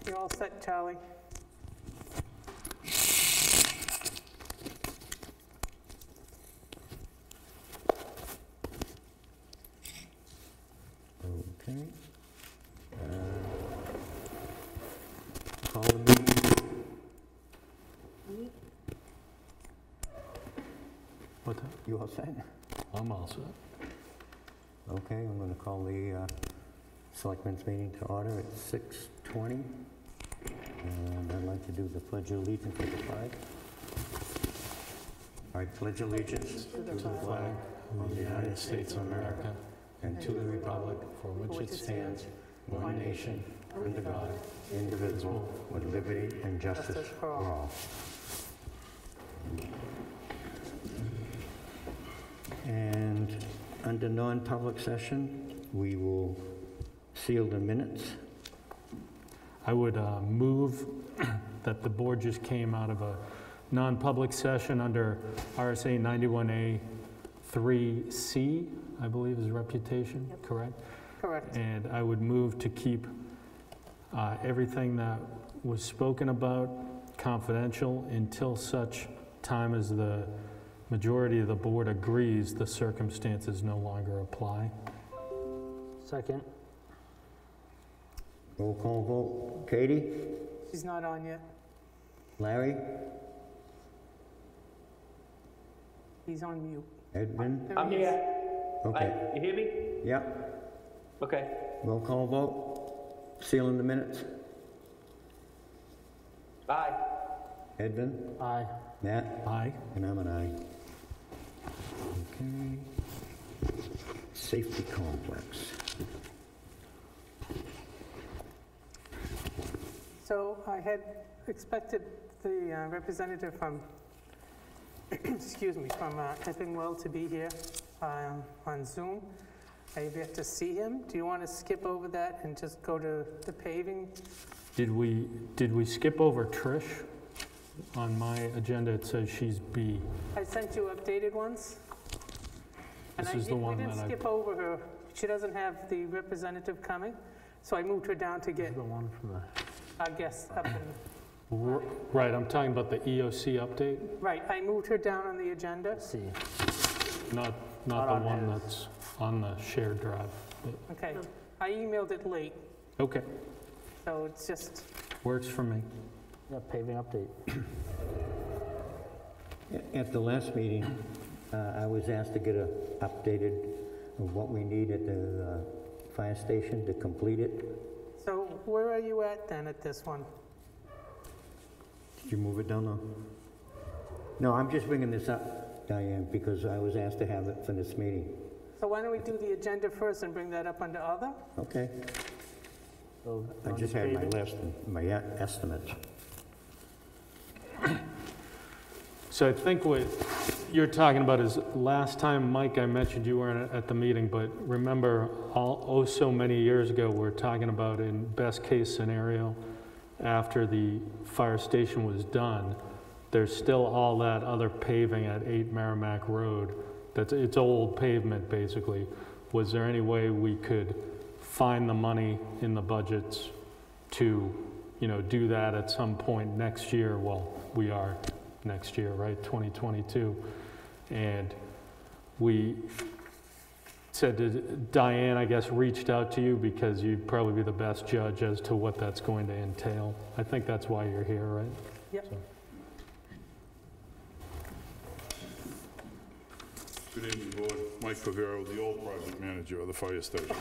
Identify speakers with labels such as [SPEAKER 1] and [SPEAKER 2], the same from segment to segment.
[SPEAKER 1] You're all set, Charlie?
[SPEAKER 2] Okay. Call the meeting.
[SPEAKER 3] What time?
[SPEAKER 2] You all set?
[SPEAKER 3] I'm all set.
[SPEAKER 2] Okay, I'm going to call the Selectmen's meeting to order at 6:20. And I'd like to do the Pledge of Allegiance to the flag. I pledge allegiance
[SPEAKER 3] To the flag of the United States of America and to the republic for which it stands, one nation, under God,
[SPEAKER 2] indivisible, with liberty and justice for all. And under non-public session, we will seal the minutes.
[SPEAKER 3] I would move that the board just came out of a non-public session under RSA 91A 3C, I believe is reputation, correct?
[SPEAKER 1] Correct.
[SPEAKER 3] And I would move to keep everything that was spoken about confidential until such time as the majority of the board agrees the circumstances no longer apply.
[SPEAKER 4] Second.
[SPEAKER 2] Roll call vote. Katie?
[SPEAKER 1] She's not on yet.
[SPEAKER 2] Larry?
[SPEAKER 1] He's on mute.
[SPEAKER 2] Edwin?
[SPEAKER 1] There
[SPEAKER 5] I'm
[SPEAKER 1] he is.
[SPEAKER 5] here.
[SPEAKER 2] Okay.
[SPEAKER 5] You hear me?
[SPEAKER 2] Yep.
[SPEAKER 5] Okay.
[SPEAKER 2] Roll call vote. Sealing the minutes.
[SPEAKER 5] Aye.
[SPEAKER 2] Edwin?
[SPEAKER 4] Aye.
[SPEAKER 2] Matt?
[SPEAKER 3] Aye.
[SPEAKER 2] And I'm an aye. Okay. Safety complex.
[SPEAKER 1] So I had expected the representative from, excuse me, from Eppingwell to be here on Zoom. I've yet to see him. Do you want to skip over that and just go to the paving?
[SPEAKER 3] Did we skip over Trish? On my agenda, it says she's B.
[SPEAKER 1] I sent you updated ones. And
[SPEAKER 3] This is the one
[SPEAKER 1] we
[SPEAKER 3] that
[SPEAKER 1] didn't
[SPEAKER 3] I...
[SPEAKER 1] skip over her. She doesn't have the representative coming, so I moved her down to get
[SPEAKER 4] The one from the...
[SPEAKER 1] our guests up and,
[SPEAKER 3] Right, I'm talking about the EOC update,
[SPEAKER 1] right, I moved her down on the agenda.
[SPEAKER 4] Let's see.
[SPEAKER 3] not
[SPEAKER 4] Not
[SPEAKER 3] the
[SPEAKER 4] on
[SPEAKER 3] one
[SPEAKER 4] his.
[SPEAKER 3] that's on the shared drive.
[SPEAKER 1] Okay, I emailed it late,
[SPEAKER 3] Okay,
[SPEAKER 1] so it's just,
[SPEAKER 3] works for me.
[SPEAKER 4] Yeah, paving update.
[SPEAKER 2] At the last meeting, I was asked to get a updated of what we need at the fire station to complete it.
[SPEAKER 1] so where are you at then at this one?
[SPEAKER 2] Did you move it down there? No, I'm just bringing this up, Diane, because I was asked to have it for this meeting.
[SPEAKER 1] So why don't we do the agenda first and bring that up under other?
[SPEAKER 2] Okay.
[SPEAKER 4] So,
[SPEAKER 2] I
[SPEAKER 4] on
[SPEAKER 2] just had my
[SPEAKER 4] paving.
[SPEAKER 2] list, my estimates.
[SPEAKER 3] So I think what you're talking about is, last time, Mike, I mentioned you weren't at the meeting, but remember, so many years ago, we're talking about in best case scenario, after the fire station was done, there's still all that other paving at 8 Merrimack Road. It's old pavement, basically. Was there any way we could find the money in the budgets to, do that at some point next year? Well, we are next year, right, 2022. And we said to Diane, I guess, reached out to you because you'd probably be the best judge as to what that's going to entail. I think that's why you're here, right?
[SPEAKER 1] Yep.
[SPEAKER 3] So.
[SPEAKER 6] Good evening, Board. Mike Favero, the old project manager of the fire station.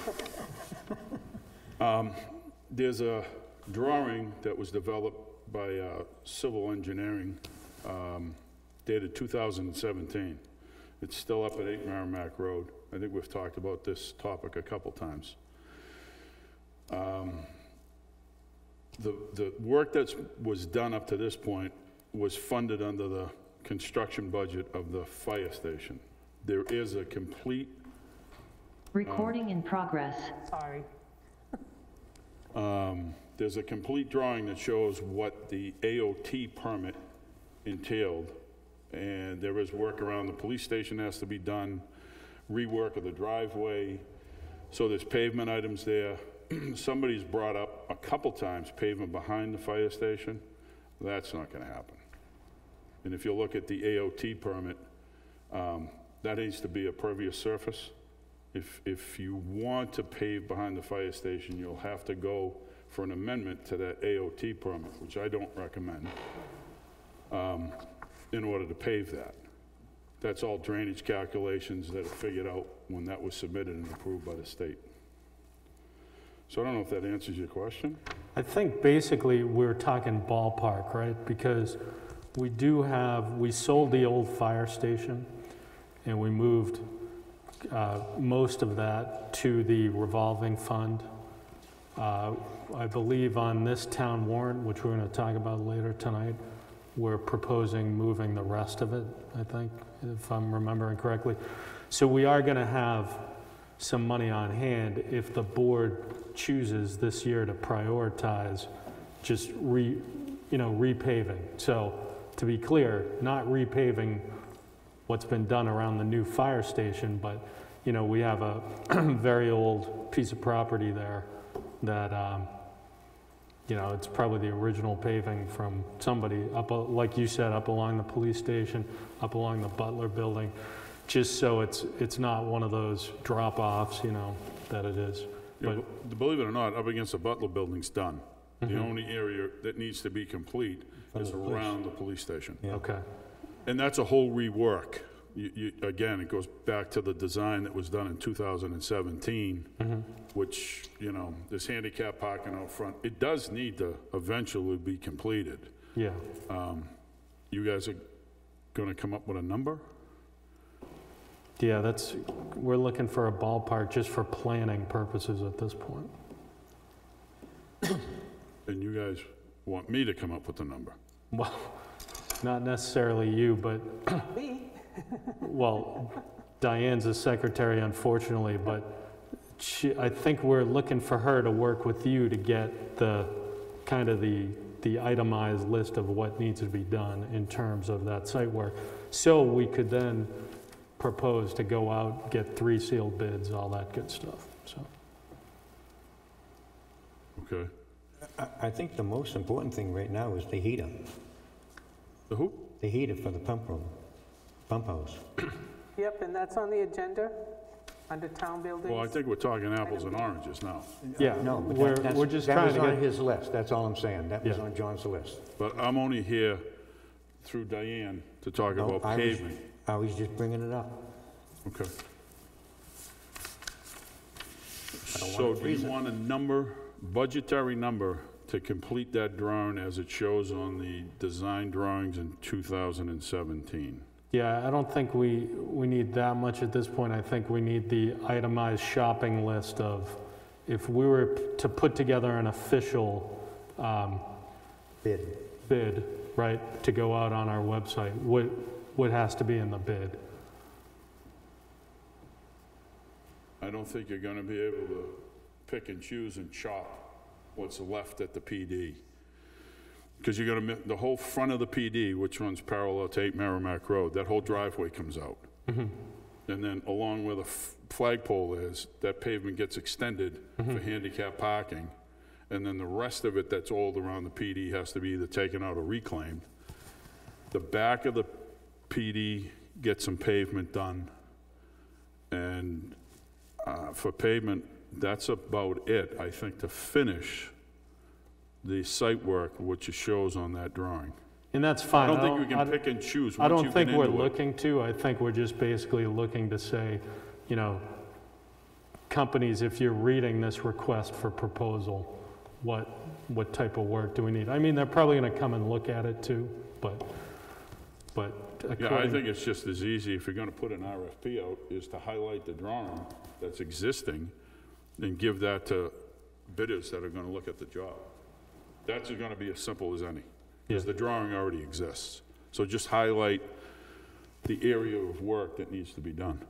[SPEAKER 6] There's a drawing that was developed by Civil Engineering dated 2017. It's still up at 8 Merrimack Road. I think we've talked about this topic a couple times. The work that was done up to this point was funded under the construction budget of the fire station. There is a complete...
[SPEAKER 7] Recording in progress.
[SPEAKER 1] Sorry.
[SPEAKER 6] There's a complete drawing that shows what the AOT permit entailed, and there is work around the police station has to be done, rework of the driveway, so there's pavement items there. somebody's brought up a couple times pavement behind the fire station. That's not gonna happen. And if you look at the AOT permit, that needs to be a pervious surface. If you want to pave behind the fire station, you'll have to go for an amendment to that AOT permit, which I don't recommend, in order to pave that. That's all drainage calculations that are figured out when that was submitted and approved by the state. So I don't know if that answers your question.
[SPEAKER 3] I think basically we're talking ballpark, right? Because we sold the old fire station and we moved most of that to the revolving fund. I believe on this town warrant, which we're going to talk about later tonight, we're proposing moving the rest of it, I think, if I'm remembering correctly. So we are going to have some money on hand if the board chooses this year to prioritize just repaving. So to be clear, not repaving what's been done around the new fire station, but we have a very old piece of property there that it's probably the original paving from somebody up, like you said, up along the police station, up along the Butler building, just so it's not one of those drop-offs, that it is.
[SPEAKER 6] Yeah, but believe it or not, up against the Butler building's done. The only area that needs to be complete is around the police station.
[SPEAKER 2] Yeah.
[SPEAKER 3] Okay.
[SPEAKER 6] And that's a whole rework. Again, it goes back to the design that was done in 2017, which, this handicap parking out front, it does need to eventually be completed.
[SPEAKER 3] Yeah.
[SPEAKER 6] You guys are gonna come up with a number?
[SPEAKER 3] Yeah, we're looking for a ballpark just for planning purposes at this point.
[SPEAKER 6] And you guys want me to come up with a number?
[SPEAKER 3] Well, not necessarily you, but,
[SPEAKER 1] Me?
[SPEAKER 3] well, Diane's a secretary, unfortunately, but I think we're looking for her to work with you to get the itemized list of what needs to be done in terms of that site work. So we could then propose to go out, get 3 sealed bids, all that good stuff, so.
[SPEAKER 6] Okay.
[SPEAKER 2] I think the most important thing right now is the heater.
[SPEAKER 6] The who?
[SPEAKER 2] The heater for the pump house.
[SPEAKER 1] Yep, and that's on the agenda under town buildings.
[SPEAKER 6] Well, I think we're talking apples and oranges now.
[SPEAKER 3] Yeah,
[SPEAKER 2] No, but
[SPEAKER 3] we're just
[SPEAKER 2] that
[SPEAKER 3] trying
[SPEAKER 2] was
[SPEAKER 3] to
[SPEAKER 2] on
[SPEAKER 3] get,
[SPEAKER 2] his list, that's all I'm saying. That was
[SPEAKER 3] Yeah.
[SPEAKER 2] on John's list.
[SPEAKER 6] But I'm only here through Diane to talk
[SPEAKER 2] No,
[SPEAKER 6] about paving.
[SPEAKER 2] I was just bringing it up.
[SPEAKER 6] Okay.
[SPEAKER 2] don't
[SPEAKER 6] So
[SPEAKER 2] want to
[SPEAKER 6] do you
[SPEAKER 2] freeze it.
[SPEAKER 6] want a number, budgetary number, to complete that drawing as it shows on the design drawings in 2017?
[SPEAKER 3] yeah, I don't think we need that much at this point. I think we need the itemized shopping list of, if we were to put together an official bid, right, to go out on our website, what has to be in the bid?
[SPEAKER 6] I don't think you're gonna be able to pick and choose and chop what's left at the PD. Because you're gonna, the whole front of the PD, which runs parallel to 8 Merrimack Road, that whole driveway comes out. And then along where the flagpole is, that pavement gets extended for handicap parking. And then the rest of it that's old around the PD has to be either taken out or reclaimed. The back of the PD gets some pavement done. And for pavement, that's about it, I think, to finish the site work, which it shows on that drawing.
[SPEAKER 3] And that's fine.
[SPEAKER 6] I don't think we can pick and choose
[SPEAKER 3] I
[SPEAKER 6] once
[SPEAKER 3] don't
[SPEAKER 6] you
[SPEAKER 3] think
[SPEAKER 6] get
[SPEAKER 3] we're
[SPEAKER 6] into it.
[SPEAKER 3] looking to. I think we're just basically looking to say, companies, if you're reading this request for proposal, what type of work do we need? I mean, they're probably gonna come and look at it too, but
[SPEAKER 6] Yeah, I think it's just as easy, if you're gonna put an RFP out, is to highlight the drawing that's existing and give that to bidders that are gonna look at the job. That's gonna be as simple as any, because
[SPEAKER 3] Yeah.
[SPEAKER 6] the drawing already exists. So just highlight the area of work that needs to be done.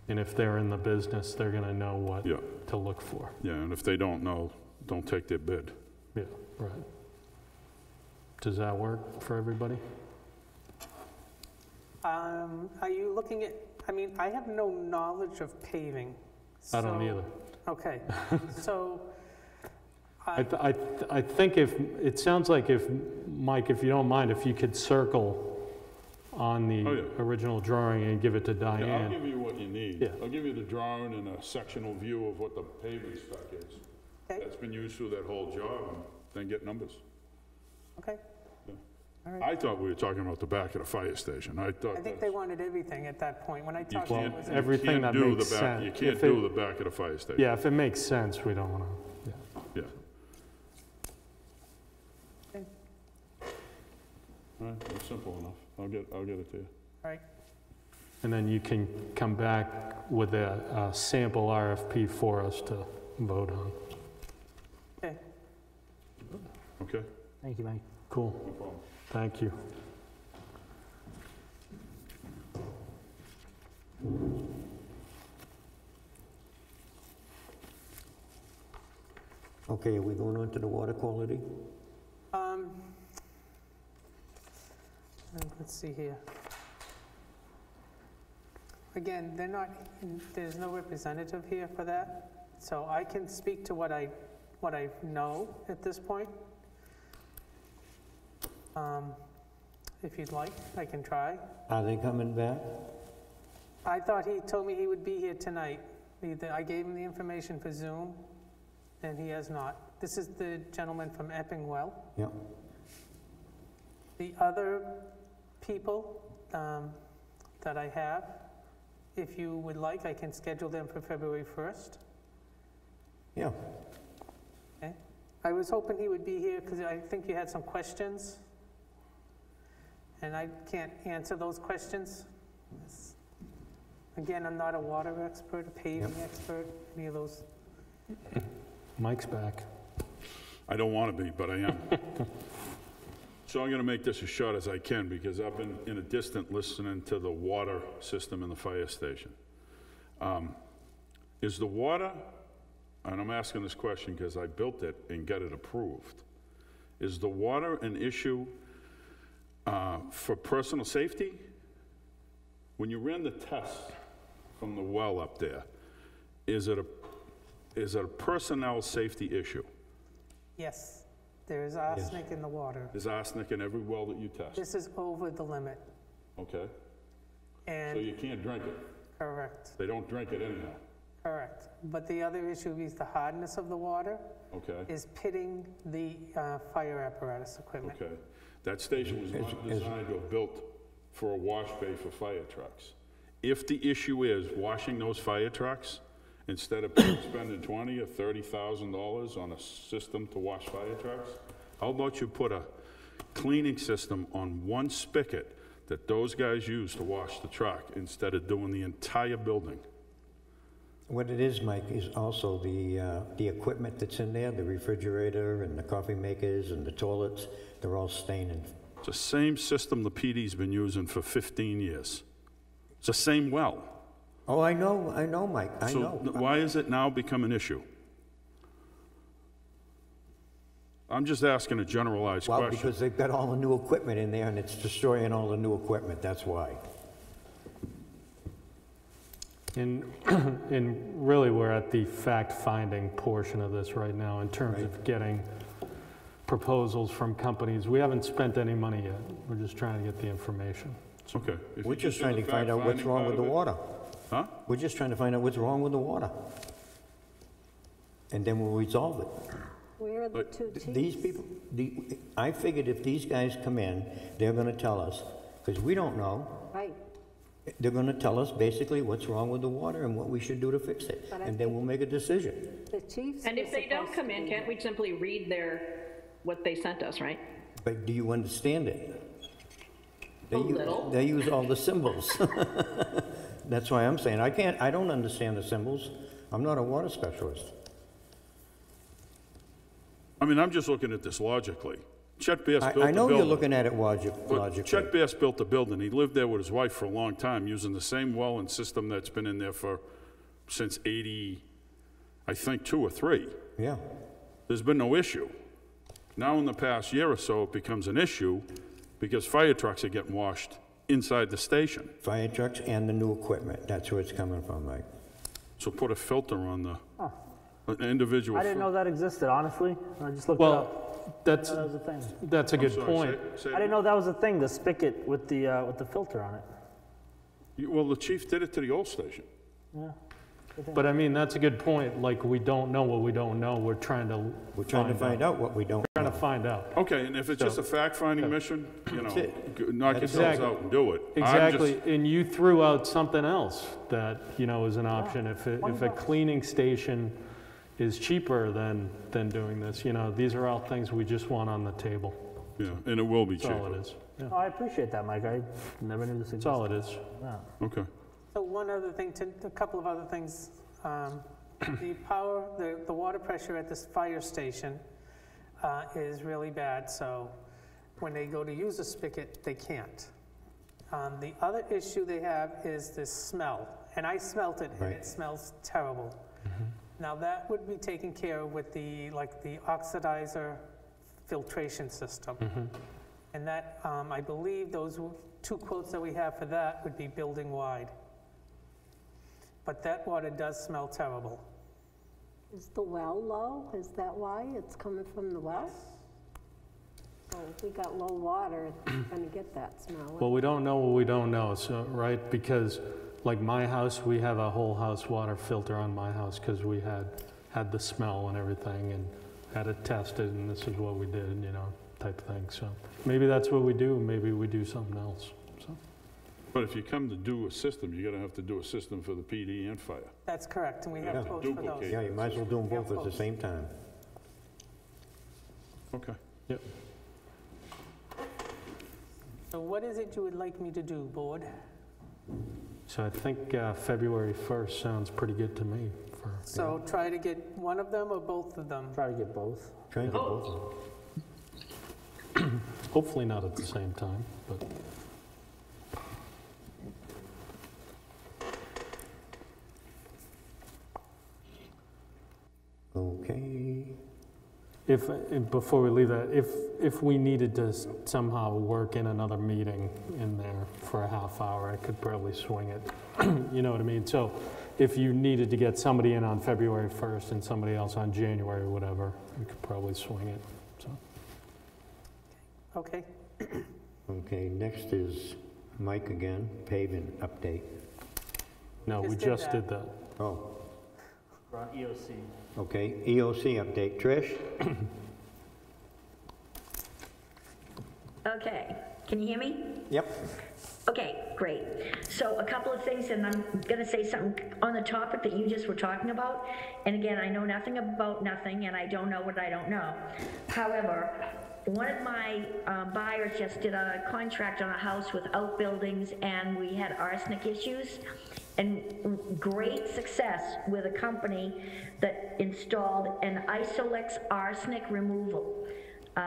[SPEAKER 3] And if they're in the business, they're gonna know what
[SPEAKER 6] Yeah,
[SPEAKER 3] to look for.
[SPEAKER 6] yeah, and if they don't know, don't take their bid.
[SPEAKER 3] Yeah, right. Does that work for everybody?
[SPEAKER 1] Are you looking at, I mean, I have no knowledge of paving,
[SPEAKER 3] I don't
[SPEAKER 1] So-
[SPEAKER 3] either.
[SPEAKER 1] Okay, so,
[SPEAKER 3] I think if, it sounds like if, Mike, if you don't mind, if you could circle on the
[SPEAKER 6] Oh, yeah.
[SPEAKER 3] original drawing and give it to
[SPEAKER 6] Yeah, I'll
[SPEAKER 3] Diane.
[SPEAKER 6] give you what you need.
[SPEAKER 3] Yeah.
[SPEAKER 6] I'll give you the drawing and a sectional view of what the paving spec is.
[SPEAKER 1] okay,
[SPEAKER 6] That's been used through that whole job, and then get numbers.
[SPEAKER 1] okay.
[SPEAKER 6] Yeah.
[SPEAKER 1] All right.
[SPEAKER 6] I thought we were talking about the back of the fire station. I thought
[SPEAKER 1] I think
[SPEAKER 6] that's...
[SPEAKER 1] they wanted everything at that point. When I
[SPEAKER 6] You
[SPEAKER 1] talked to them,
[SPEAKER 6] can't,
[SPEAKER 1] it was
[SPEAKER 6] you
[SPEAKER 3] everything
[SPEAKER 6] can't
[SPEAKER 3] that
[SPEAKER 6] do
[SPEAKER 3] makes
[SPEAKER 6] the back, you
[SPEAKER 3] sense.
[SPEAKER 6] can't
[SPEAKER 3] If
[SPEAKER 6] do
[SPEAKER 3] it-
[SPEAKER 6] the back of the fire station.
[SPEAKER 3] Yeah, if it makes sense, we don't want to,
[SPEAKER 6] Yeah.
[SPEAKER 1] Okay.
[SPEAKER 6] All right, it's simple enough. I'll get it to you.
[SPEAKER 1] all right,
[SPEAKER 3] and then you can come back with a sample RFP for us to vote on.
[SPEAKER 1] okay.
[SPEAKER 6] Okay?
[SPEAKER 4] Thank you, Mike.
[SPEAKER 3] Cool,
[SPEAKER 6] No problem.
[SPEAKER 3] thank you.
[SPEAKER 2] Okay, are we going on to the water quality?
[SPEAKER 1] Let's see here. Again, they're not, there's no representative here for that, so I can speak to what I know at this point. If you'd like, I can try.
[SPEAKER 2] Are they coming back?
[SPEAKER 1] I thought he told me he would be here tonight. I gave him the information for Zoom, and he has not. This is the gentleman from Epping-Well.
[SPEAKER 2] Yeah.
[SPEAKER 1] The other people that I have, if you would like, I can schedule them for February 1st.
[SPEAKER 2] Yeah.
[SPEAKER 1] Okay. I was hoping he would be here because I think you had some questions, and I can't answer those questions. Again, I'm not a water expert, a paving expert, any of those.
[SPEAKER 3] Mike's back.
[SPEAKER 6] I don't want to be, but I am. So I'm going to make this as short as I can because I've been in a distant listening to the water system in the fire station. Is the water, and I'm asking this question because I built it and got it approved, is the water an issue for personal safety? When you ran the test from the well up there, is it a personnel safety issue?
[SPEAKER 1] Yes, there is arsenic in the water.
[SPEAKER 6] Is arsenic in every well that you test?
[SPEAKER 1] This is over the limit,
[SPEAKER 6] Okay, so
[SPEAKER 1] and
[SPEAKER 6] you can't drink it.
[SPEAKER 1] correct,
[SPEAKER 6] They don't drink it anyhow.
[SPEAKER 1] correct. But the other issue is the hardness of the water
[SPEAKER 6] Okay,
[SPEAKER 1] is pitting the fire apparatus equipment.
[SPEAKER 6] okay. That station was not designed or built for a wash bay for fire trucks. If the issue is washing those fire trucks, instead of spending $20,000 or $30,000 on a system to wash fire trucks, how about you put a cleaning system on one spigot that those guys use to wash the truck instead of doing the entire building?
[SPEAKER 2] What it is, Mike, is also the equipment that's in there, the refrigerator and the coffee makers and the toilets, they're all staining.
[SPEAKER 6] It's the same system the PD's been using for 15 years. It's the same well.
[SPEAKER 2] Oh, I know, Mike, I
[SPEAKER 6] So
[SPEAKER 2] know.
[SPEAKER 6] why is it now become an issue? I'm just asking a generalized
[SPEAKER 2] Well,
[SPEAKER 6] question.
[SPEAKER 2] because they've got all the new equipment in there and it's destroying all the new equipment, that's why.
[SPEAKER 3] And really, we're at the fact-finding portion of this right now in terms of getting proposals from companies. We haven't spent any money yet. We're just trying to get the information.
[SPEAKER 6] Okay. If
[SPEAKER 2] We're
[SPEAKER 6] you
[SPEAKER 2] just
[SPEAKER 6] do
[SPEAKER 2] trying
[SPEAKER 6] the
[SPEAKER 2] to find out what's
[SPEAKER 6] fact-finding
[SPEAKER 2] wrong
[SPEAKER 6] part
[SPEAKER 2] with the
[SPEAKER 6] of it-
[SPEAKER 2] water.
[SPEAKER 6] Huh?
[SPEAKER 2] We're just trying to find out what's wrong with the water. And then we'll resolve it.
[SPEAKER 5] Where are the two Ts?
[SPEAKER 2] These people, I figured if these guys come in, they're gonna tell us, because we don't know,
[SPEAKER 5] Right,
[SPEAKER 2] they're gonna tell us basically what's wrong with the water and what we should do to fix it.
[SPEAKER 5] But I
[SPEAKER 2] And then we'll make a decision.
[SPEAKER 5] the chiefs
[SPEAKER 8] And
[SPEAKER 5] were
[SPEAKER 8] if they don't
[SPEAKER 5] supposed
[SPEAKER 8] come
[SPEAKER 5] to
[SPEAKER 8] in,
[SPEAKER 5] be
[SPEAKER 8] can't we simply read what they sent us, right?
[SPEAKER 2] But do you understand it?
[SPEAKER 8] A little.
[SPEAKER 2] They use all the symbols. That's why I'm saying, I don't understand the symbols. I'm not a water specialist.
[SPEAKER 6] I mean, I'm just looking at this logically. Chet Bass built the
[SPEAKER 2] I know
[SPEAKER 6] building.
[SPEAKER 2] you're looking at it
[SPEAKER 6] But
[SPEAKER 2] logically.
[SPEAKER 6] Chet Bass built the building. He lived there with his wife for a long time, using the same well and system that's been in there since 80, I think, 2 or 3.
[SPEAKER 2] Yeah.
[SPEAKER 6] There's been no issue. Now, in the past year or so, it becomes an issue because fire trucks are getting washed inside the station.
[SPEAKER 2] Fire trucks and the new equipment, that's where it's coming from, Mike.
[SPEAKER 6] So put a filter on the,
[SPEAKER 4] Oh.
[SPEAKER 6] an individual.
[SPEAKER 4] I didn't know that existed, honestly. I just looked it
[SPEAKER 3] Well,
[SPEAKER 4] up.
[SPEAKER 3] that's,
[SPEAKER 4] That was a thing.
[SPEAKER 3] that's a good point.
[SPEAKER 4] I didn't know that was a thing, the spigot with the filter on it.
[SPEAKER 6] Well, the chief did it to the old station.
[SPEAKER 4] Yeah.
[SPEAKER 3] But I mean, that's a good point. Like, we don't know what we don't know. We're trying to
[SPEAKER 2] find out what we don't
[SPEAKER 3] Trying
[SPEAKER 2] know.
[SPEAKER 3] to find out.
[SPEAKER 6] Okay, and if it's just a fact-finding mission, you know, knock yourselves
[SPEAKER 3] Exactly.
[SPEAKER 6] out and do it. I'm
[SPEAKER 3] Exactly,
[SPEAKER 6] just-
[SPEAKER 3] and you threw out something else that, you know, is an option. If a cleaning station is cheaper than doing this, you know, these are all things we just want on the table.
[SPEAKER 6] Yeah, and it will be
[SPEAKER 3] That's all
[SPEAKER 6] cheaper.
[SPEAKER 3] it is. Yeah,
[SPEAKER 4] Oh, I appreciate that, Mike. I never knew this existed.
[SPEAKER 3] that's all it is.
[SPEAKER 4] Yeah.
[SPEAKER 6] Okay.
[SPEAKER 1] So one other thing, a couple of other things. The power, the water pressure at this fire station is really bad, so when they go to use a spigot, they can't. The other issue they have is this smell, and I smelt it, and
[SPEAKER 2] Right.
[SPEAKER 1] it smells terrible. Now, that would be taken care of with the oxidizer filtration system. And that, I believe those two quotes that we have for that would be building-wide. But that water does smell terrible.
[SPEAKER 5] Is the well low? Is that why it's coming from the well? So if we got low water, it's gonna get that smell.
[SPEAKER 3] Well, we don't know what we don't know, so, right? Because, like my house, we have a whole house water filter on my house because we had the smell and everything and had it tested, and this is what we did, you know, type of thing. So maybe that's what we do, maybe we do something else. So.
[SPEAKER 6] But if you come to do a system, you're gonna have to do a system for the PD and fire.
[SPEAKER 1] That's correct, and we have
[SPEAKER 2] Yeah.
[SPEAKER 1] quotes for those.
[SPEAKER 6] Duplicate.
[SPEAKER 2] Yeah, you might as well do them both at the
[SPEAKER 1] close.
[SPEAKER 2] same time.
[SPEAKER 6] Okay.
[SPEAKER 3] Yep.
[SPEAKER 1] So what is it you would like me to do, board?
[SPEAKER 3] So I think February 1st sounds pretty good to me.
[SPEAKER 1] So try to get one of them or both of them?
[SPEAKER 4] Try to get both.
[SPEAKER 2] Try and get both of them.
[SPEAKER 3] Hopefully not at the same time, but
[SPEAKER 2] Okay.
[SPEAKER 3] before we leave that, if we needed to somehow work in another meeting in there for a half hour, I could probably swing it. You know what I mean? So if you needed to get somebody in on February 1st and somebody else on January or whatever, we could probably swing it. So.
[SPEAKER 1] Okay.
[SPEAKER 2] Okay, next is Mike again, paving update.
[SPEAKER 3] No, we
[SPEAKER 1] Just did
[SPEAKER 3] just
[SPEAKER 1] that.
[SPEAKER 3] did that.
[SPEAKER 2] Oh,
[SPEAKER 4] We're on EOC.
[SPEAKER 2] okay, EOC update. Trish?
[SPEAKER 9] Okay, can you hear me?
[SPEAKER 2] Yep.
[SPEAKER 9] Okay, great. So a couple of things, and I'm gonna say something on the topic that you just were talking about. And again, I know nothing about nothing, and I don't know what I don't know. However, one of my buyers just did a contract on a house with outbuildings, and we had arsenic issues. And great success with a company that installed an Isolex arsenic removal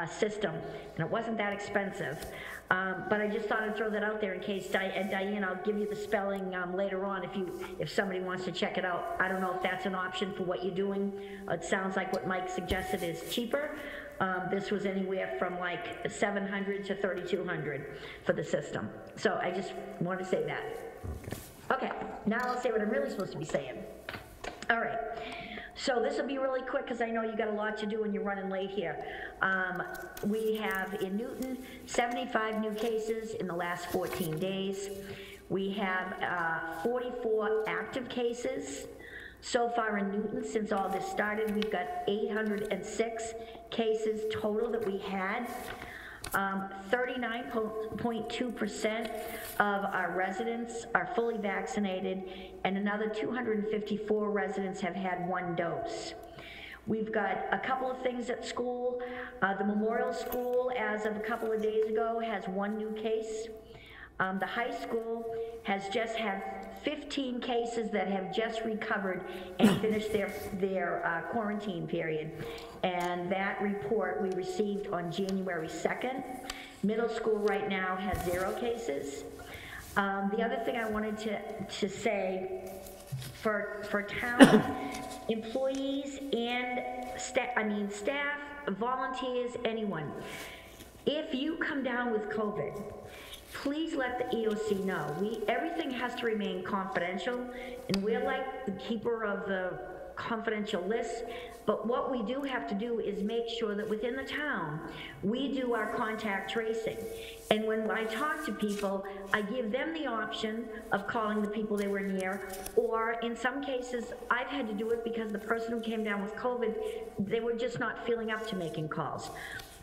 [SPEAKER 9] system, and it wasn't that expensive. But I just thought I'd throw that out there in case, and Diane, I'll give you the spelling later on if somebody wants to check it out. I don't know if that's an option for what you're doing. It sounds like what Mike suggested is cheaper. This was anywhere from like $700 to $3,200 for the system. So I just want to say that. Okay, now I'll say what I'm really supposed to be saying. All right. So this will be really quick because I know you got a lot to do and you're running late here. We have in Newton 75 new cases in the last 14 days. We have 44 active cases. So far in Newton, since all this started, we've got 806 cases total that we had. 39.2% of our residents are fully vaccinated, and another 254 residents have had one dose. We've got a couple of things at school. The Memorial School, as of a couple of days ago, has one new case. The high school has just had 15 cases that have just recovered and finished their quarantine period. And that report we received on January 2nd. Middle school right now has 0 cases. The other thing I wanted to say for town employees and staff, volunteers, anyone, if you come down with COVID, please let the EOC know. Everything has to remain confidential, and we're like the keeper of the confidential list, but what we do have to do is make sure that within the town, we do our contact tracing. And when I talk to people, I give them the option of calling the people they were near, or in some cases, I've had to do it because the person who came down with COVID, they were just not feeling up to making calls.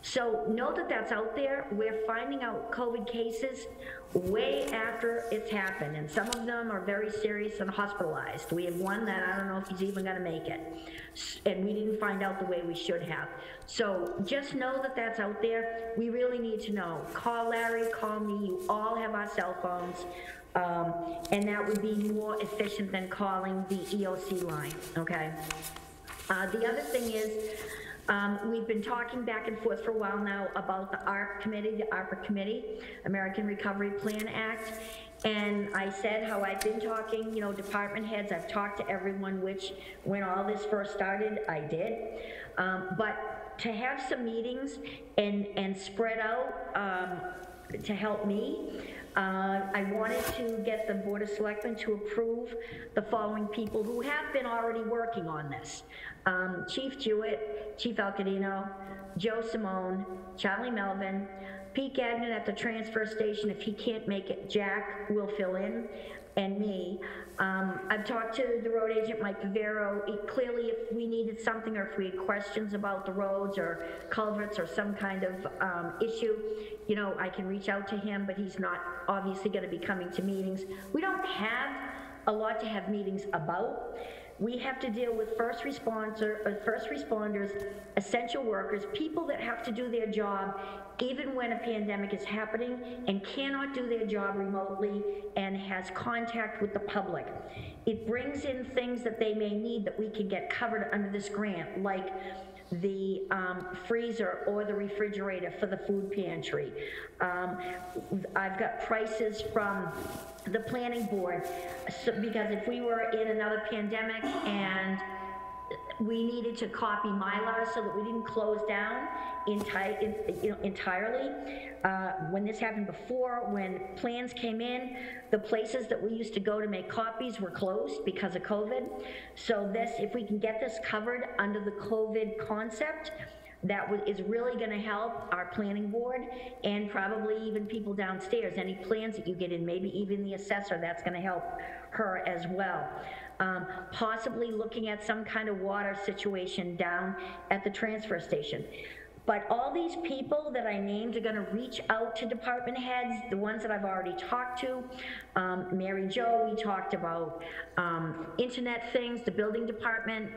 [SPEAKER 9] So know that that's out there. We're finding out COVID cases way after it's happened, and some of them are very serious and hospitalized. We have one that I don't know if he's even gonna make it, and we didn't find out the way we should have. So just know that that's out there. We really need to know. Call Larry, call me, you all have our cell phones, and that would be more efficient than calling the EOC line, okay? The other thing is, we've been talking back and forth for a while now about the ARPA Committee, American Recovery Plan Act. And I said how I've been talking, you know, department heads, I've talked to everyone, which when all this first started, I did. But to have some meetings and spread out to help me, I wanted to get the Board of Selectmen to approve the following people who have been already working on this. Chief Jewett, Chief Alcadino, Joe Simone, Charlie Melvin, Pete Gagnon at the transfer station. If he can't make it, Jack will fill in, and me. I've talked to the road agent, Mike Vivero. Clearly, if we needed something or if we had questions about the roads or culverts or some kind of issue, you know, I can reach out to him, but he's not obviously going to be coming to meetings. We don't have a lot to have meetings about. We have to deal with first responders, essential workers, people that have to do their job even when a pandemic is happening and cannot do their job remotely and has contact with the public. It brings in things that they may need that we can get covered under this grant, like the freezer or the refrigerator for the food pantry. I've got prices from the planning board, because if we were in another pandemic and we needed to copy Mylar so that we didn't close down entirely. When this happened before, when plans came in, the places that we used to go to make copies were closed because of COVID. So this, if we can get this covered under the COVID concept, that is really going to help our planning board and probably even people downstairs. Any plans that you get in, maybe even the assessor, that's going to help her as well. Possibly looking at some kind of water situation down at the transfer station. But all these people that I named are going to reach out to department heads, the ones that I've already talked to. Mary Jo, we talked about internet things, the building department.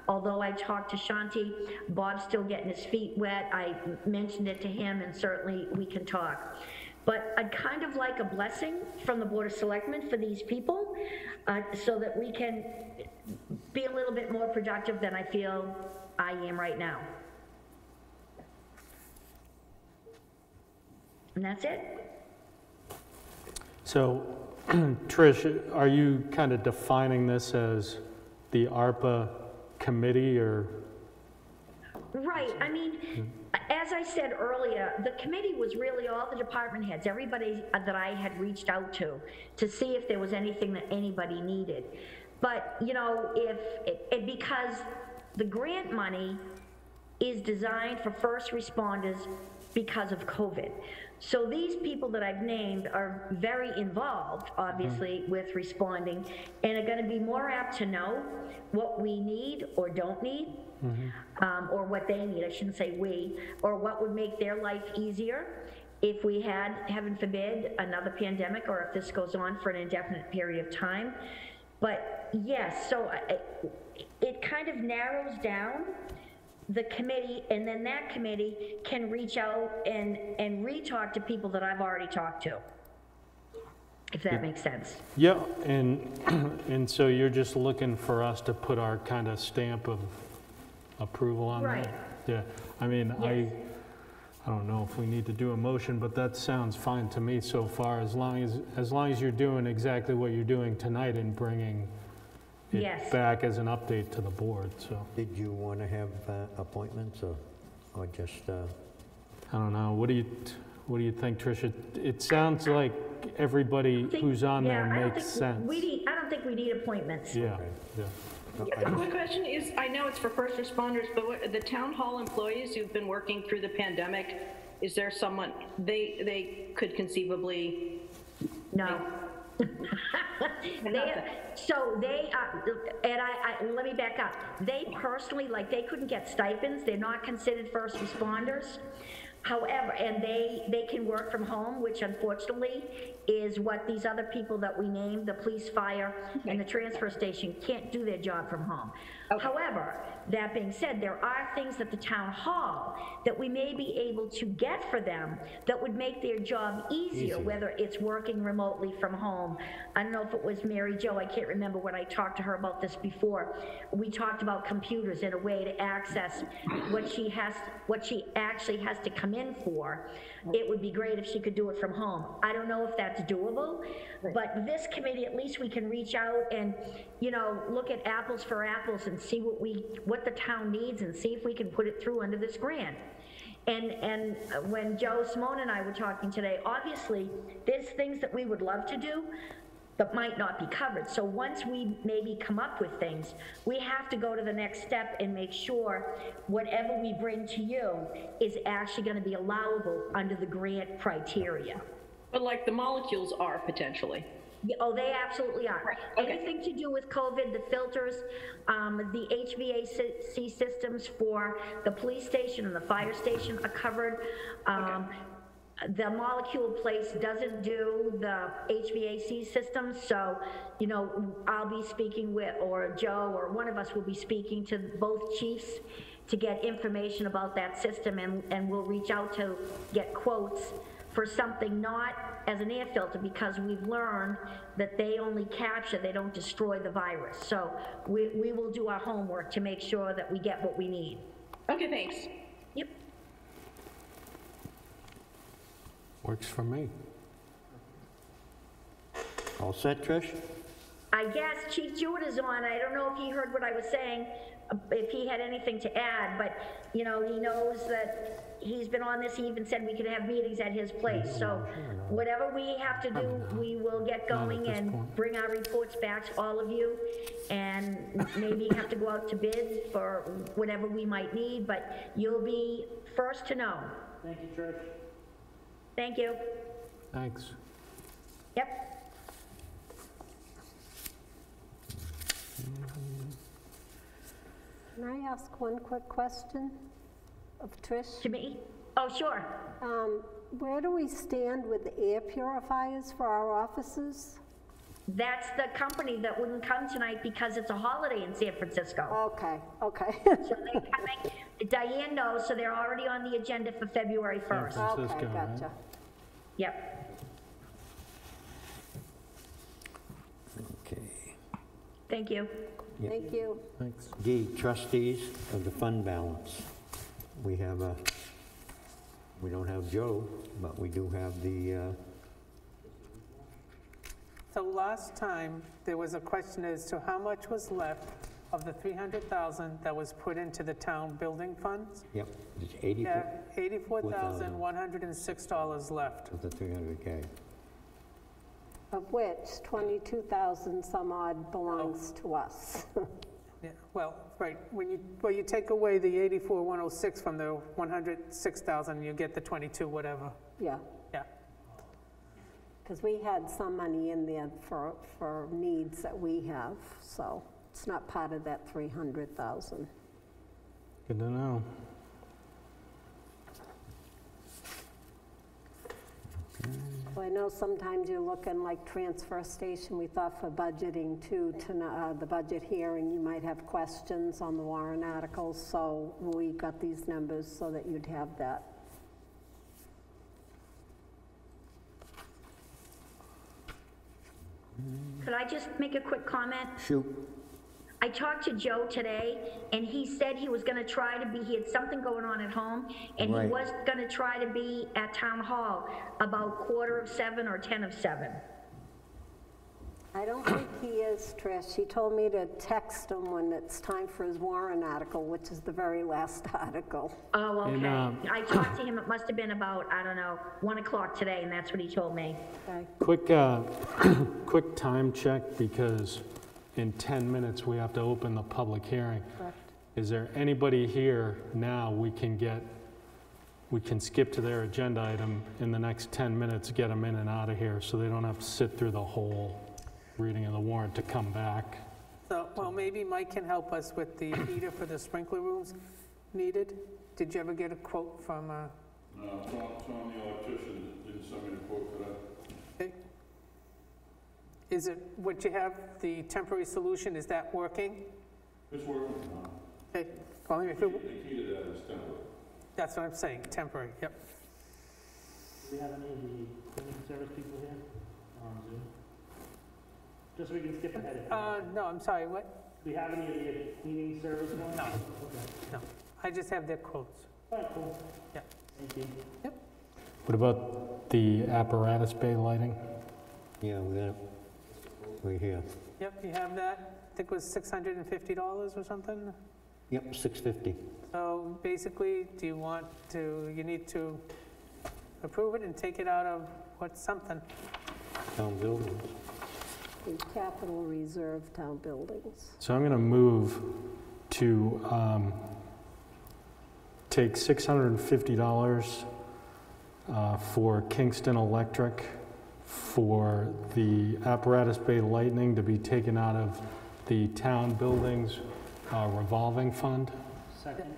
[SPEAKER 9] Although I talked to Shanti, Bob's still getting his feet wet. I mentioned it to him, and certainly we can talk. But I'd kind of like a blessing from the Board of Selectmen for these people so that we can be a little bit more productive than I feel I am right now. And that's it.
[SPEAKER 3] So, Trish, are you kind of defining this as the ARPA committee, or?
[SPEAKER 9] Right. I mean, as I said earlier, the committee was really all the department heads, everybody that I had reached out to see if there was anything that anybody needed. But, you know, because the grant money is designed for first responders because of COVID. So these people that I've named are very involved, obviously, with responding, and are going to be more apt to know what we need or don't need, or what they need, I shouldn't say we, or what would make their life easier if we had, heaven forbid, another pandemic, or if this goes on for an indefinite period of time. But yes, so it kind of narrows down the committee, and then that committee can reach out and re-talk to people that I've already talked to, if that makes sense.
[SPEAKER 3] Yeah, and so you're just looking for us to put our kind of stamp of approval on
[SPEAKER 9] Right.
[SPEAKER 3] that? Yeah, I mean,
[SPEAKER 9] Yes.
[SPEAKER 3] I don't know if we need to do a motion, but that sounds fine to me so far, as long as you're doing exactly what you're doing tonight and bringing it
[SPEAKER 9] Yes.
[SPEAKER 3] back as an update to the board, so.
[SPEAKER 2] Did you want to have appointments or just,
[SPEAKER 3] I don't know, what do What do you think, Tricia? It sounds like everybody who's on there makes sense.
[SPEAKER 9] I don't think we need appointments.
[SPEAKER 3] Yeah, yeah.
[SPEAKER 8] The quick question is, I know it's for first responders, but the town hall employees who've been working through the pandemic, is there someone, they could conceivably?
[SPEAKER 9] No. Let me back up. They personally, like, they couldn't get stipends. They're not considered first responders. However, and they can work from home, which unfortunately is what these other people that we named, the police, fire, and the transfer station, can't do their job from home. Okay. However, that being said, there are things at the town hall that we may be able to get for them that would make their job easier, whether it's working remotely from home. I don't know if it was Mary Jo, I can't remember when I talked to her about this before. We talked about computers and a way to access what she actually has to come in for. It would be great if she could do it from home. I don't know if that's doable, but this committee, at least we can reach out and, you know, look at apples for apples and see what the town needs and see if we can put it through under this grant. And when Joe, Simone, and I were talking today, obviously there's things that we would love to do that might not be covered. So once we maybe come up with things, we have to go to the next step and make sure whatever we bring to you is actually going to be allowable under the grant criteria.
[SPEAKER 8] But like the molecules are potentially.
[SPEAKER 9] Yeah, oh, they absolutely are.
[SPEAKER 8] Right. Okay.
[SPEAKER 9] Anything to do with COVID, the filters, the HVAC systems for the police station and the fire station are covered. The Molekule place doesn't do the HVAC system, so, you know, I'll be speaking with, or Joe, or one of us will be speaking to both chiefs to get information about that system, and we'll reach out to get quotes for something not as an air filter, because we've learned that they only capture, they don't destroy the virus. So we will do our homework to make sure that we get what we need.
[SPEAKER 8] Okay, thanks.
[SPEAKER 9] Yep.
[SPEAKER 2] Works for me. All set, Trish?
[SPEAKER 9] I guess Chief Jewett is on. I don't know if he heard what I was saying, if he had anything to add, but, you know, he knows that he's been on this. He even said we could have meetings at his place. So whatever we have to do, we will get going and bring our reports back to all of you, and maybe have to go out to bid for whatever we might need, but you'll be first to know.
[SPEAKER 4] Thank you, Trish.
[SPEAKER 9] Thank you.
[SPEAKER 3] Thanks.
[SPEAKER 9] Yep.
[SPEAKER 5] Can I ask one quick question of Trish?
[SPEAKER 9] To me? Oh, sure.
[SPEAKER 5] Where do we stand with the air purifiers for our offices?
[SPEAKER 9] That's the company that wouldn't come tonight because it's a holiday in San Francisco.
[SPEAKER 5] Okay, okay.
[SPEAKER 9] So they're coming, Diane knows, so they're already on the agenda for February 1st.
[SPEAKER 3] Francisco,
[SPEAKER 5] Okay,
[SPEAKER 3] right?
[SPEAKER 5] gotcha.
[SPEAKER 9] Yep.
[SPEAKER 2] Okay.
[SPEAKER 9] Thank you.
[SPEAKER 2] Yep.
[SPEAKER 5] Thank you.
[SPEAKER 3] Thanks.
[SPEAKER 2] D, trustees of the fund balance. We have we don't have Joe, but we do have the,
[SPEAKER 1] So last time, there was a question as to how much was left of the 300,000 that was put into the town building funds.
[SPEAKER 2] yep, it's 80
[SPEAKER 1] Yeah, $84,106 left.
[SPEAKER 2] of the 300K.
[SPEAKER 5] Of which 22,000 some odd belongs to us.
[SPEAKER 1] Yeah, well, right, when you take away the 84,106 from the 106,000, you get the 22 whatever.
[SPEAKER 5] Yeah,
[SPEAKER 1] Yeah.
[SPEAKER 5] because we had some money in there for needs that we have, so it's not part of that 300,000.
[SPEAKER 3] Good to know.
[SPEAKER 5] Well, I know sometimes you're looking like transfer station, we thought for budgeting too, the budget hearing, you might have questions on the warrant articles, so we got these numbers so that you'd have that.
[SPEAKER 9] Could I just make a quick comment?
[SPEAKER 2] Shoot.
[SPEAKER 9] I talked to Joe today, and he said he was gonna try to be, he had something going on at home, and he
[SPEAKER 2] Right.
[SPEAKER 9] was gonna try to be at town hall about 6:45 or 6:50.
[SPEAKER 5] I don't think he is, Trish. He told me to text him when it's time for his warrant article, which is the very last article.
[SPEAKER 9] Oh, okay.
[SPEAKER 3] And,
[SPEAKER 9] I talked to him, it must have been about, I don't know, 1 o'clock today, and that's what he told me.
[SPEAKER 5] Okay.
[SPEAKER 3] Quick time check, because in 10 minutes we have to open the public hearing.
[SPEAKER 5] Correct.
[SPEAKER 3] Is there anybody here now we can skip to their agenda item in the next 10 minutes, get them in and out of here, so they don't have to sit through the whole reading of the warrant to come back?
[SPEAKER 1] So, well, maybe Mike can help us with the heater for the sprinkler rooms needed. Did you ever get a quote from,
[SPEAKER 6] No, Tom, the electrician, didn't send me the quote for that.
[SPEAKER 1] okay. Is it, what you have, the temporary solution, is that working?
[SPEAKER 6] It's working now.
[SPEAKER 1] Okay, well, if it,
[SPEAKER 6] The key to that is temporary.
[SPEAKER 1] that's what I'm saying, temporary, yep.
[SPEAKER 4] Do we have any of the cleaning service people here on Zoom? Just so we can skip ahead.
[SPEAKER 1] No, I'm sorry, what?
[SPEAKER 4] Do we have any of the cleaning service ones?
[SPEAKER 1] No.
[SPEAKER 4] Okay.
[SPEAKER 1] No, I just have their quotes.
[SPEAKER 4] All right, cool.
[SPEAKER 1] Yeah.
[SPEAKER 4] Thank you.
[SPEAKER 3] What about the apparatus bay lighting?
[SPEAKER 2] Yeah, we got it right here.
[SPEAKER 1] Yep, you have that. I think it was $650 or something.
[SPEAKER 2] Yep, 650.
[SPEAKER 1] So basically, do you want to, you need to approve it and take it out of what's something?
[SPEAKER 2] Town buildings.
[SPEAKER 5] The capital reserve town buildings.
[SPEAKER 3] So I'm going to move to take $650 for Kingston Electric for the apparatus bay lighting to be taken out of the town buildings revolving fund.
[SPEAKER 4] Second.